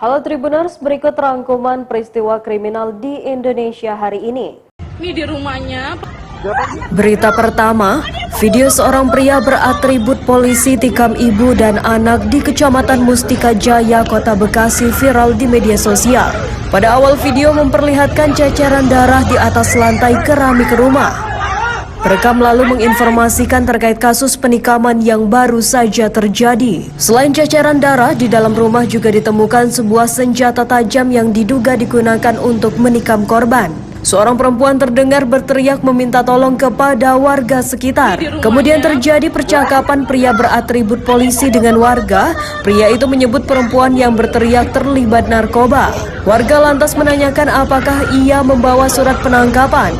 Halo Tribuners, berikut rangkuman peristiwa kriminal di Indonesia hari ini. Ini di rumahnya. Berita pertama, video seorang pria beratribut polisi tikam ibu dan anak di Kecamatan Mustika Jaya, Kota Bekasi viral di media sosial. Pada awal video memperlihatkan ceceran darah di atas lantai keramik rumah. Perekam lalu menginformasikan terkait kasus penikaman yang baru saja terjadi. Selain ceceran darah, di dalam rumah juga ditemukan sebuah senjata tajam yang diduga digunakan untuk menikam korban. Seorang perempuan terdengar berteriak meminta tolong kepada warga sekitar. Kemudian terjadi percakapan pria beratribut polisi dengan warga. Pria itu menyebut perempuan yang berteriak terlibat narkoba. Warga lantas menanyakan apakah ia membawa surat penangkapan.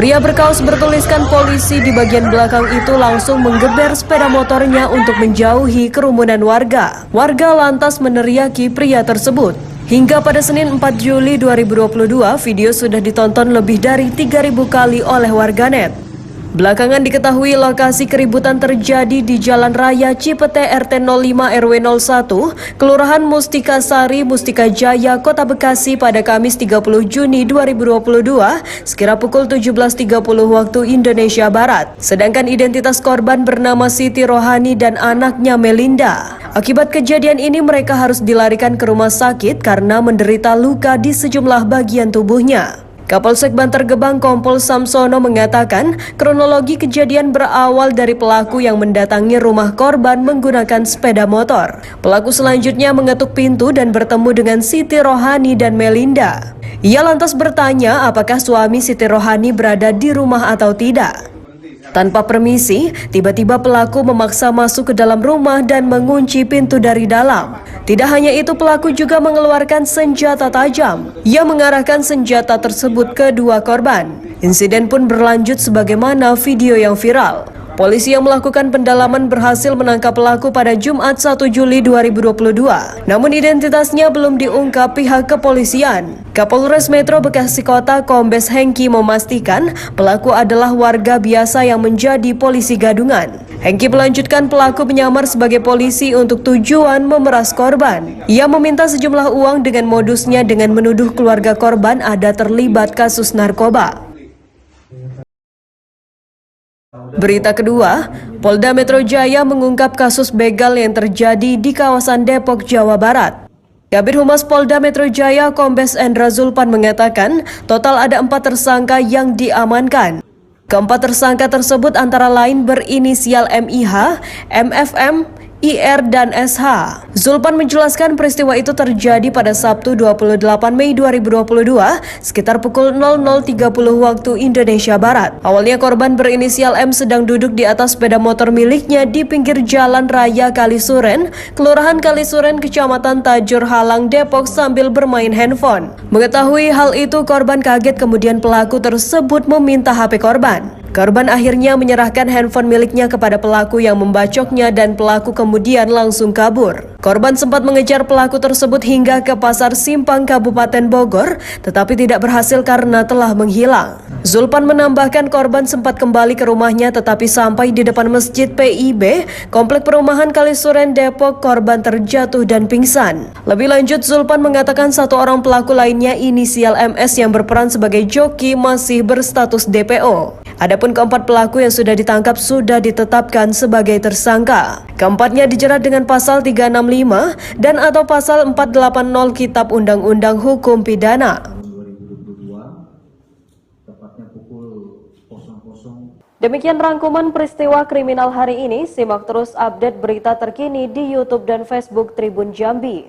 Pria berkaos bertuliskan polisi di bagian belakang itu langsung menggeber sepeda motornya untuk menjauhi kerumunan warga. Warga lantas meneriaki pria tersebut. Hingga pada Senin 4 Juli 2022, video sudah ditonton lebih dari 3.000 kali oleh warganet. Belakangan diketahui lokasi keributan terjadi di Jalan Raya Cipete RT 05 RW 01, Kelurahan Mustika Sari, Mustika Jaya, Kota Bekasi pada Kamis 30 Juni 2022, sekira pukul 17.30 waktu Indonesia Barat. Sedangkan identitas korban bernama Siti Rohani dan anaknya Melinda. Akibat kejadian ini mereka harus dilarikan ke rumah sakit karena menderita luka di sejumlah bagian tubuhnya. Kapolsek Bantar Gebang Kompol Samsono mengatakan kronologi kejadian berawal dari pelaku yang mendatangi rumah korban menggunakan sepeda motor. Pelaku selanjutnya mengetuk pintu dan bertemu dengan Siti Rohani dan Melinda. Ia lantas bertanya apakah suami Siti Rohani berada di rumah atau tidak. Tanpa permisi, tiba-tiba pelaku memaksa masuk ke dalam rumah dan mengunci pintu dari dalam. Tidak hanya itu, pelaku juga mengeluarkan senjata tajam. Ia mengarahkan senjata tersebut ke dua korban. Insiden pun berlanjut sebagaimana video yang viral. Polisi yang melakukan pendalaman berhasil menangkap pelaku pada Jumat 1 Juli 2022. Namun identitasnya belum diungkap pihak kepolisian. Kapolres Metro Bekasi Kota Kombes Hengki memastikan pelaku adalah warga biasa yang menjadi polisi gadungan. Hengki melanjutkan pelaku menyamar sebagai polisi untuk tujuan memeras korban. Ia meminta sejumlah uang dengan modusnya dengan menuduh keluarga korban ada terlibat kasus narkoba. Berita kedua, Polda Metro Jaya mengungkap kasus begal yang terjadi di kawasan Depok, Jawa Barat. Kabid Humas Polda Metro Jaya Kombes Endra Zulpan mengatakan total ada 4 tersangka yang diamankan. Keempat tersangka tersebut antara lain berinisial MIH, MFM, IR, dan SH. Zulpan menjelaskan peristiwa itu terjadi pada Sabtu 28 Mei 2022 sekitar pukul 00.30 waktu Indonesia Barat. Awalnya korban berinisial M sedang duduk di atas sepeda motor miliknya di pinggir Jalan Raya Kalisuren, Kelurahan Kalisuren, Kecamatan Tajur Halang, Depok sambil bermain handphone. Mengetahui hal itu, korban kaget kemudian pelaku tersebut meminta HP korban. Korban akhirnya menyerahkan handphone miliknya kepada pelaku yang membacoknya dan pelaku kemudian langsung kabur. Korban sempat mengejar pelaku tersebut hingga ke Pasar Simpang Kabupaten Bogor, tetapi tidak berhasil karena telah menghilang. Zulpan menambahkan korban sempat kembali ke rumahnya tetapi sampai di depan Masjid PIB, Komplek Perumahan Kalisuren, Depok, korban terjatuh dan pingsan. Lebih lanjut, Zulpan mengatakan satu orang pelaku lainnya inisial MS yang berperan sebagai joki masih berstatus DPO. Adapun keempat pelaku yang sudah ditangkap sudah ditetapkan sebagai tersangka. Keempatnya dijerat dengan pasal 365 dan atau pasal 480 Kitab Undang-Undang Hukum Pidana. Demikian rangkuman peristiwa kriminal hari ini. Simak terus update berita terkini di YouTube dan Facebook Tribun Jambi.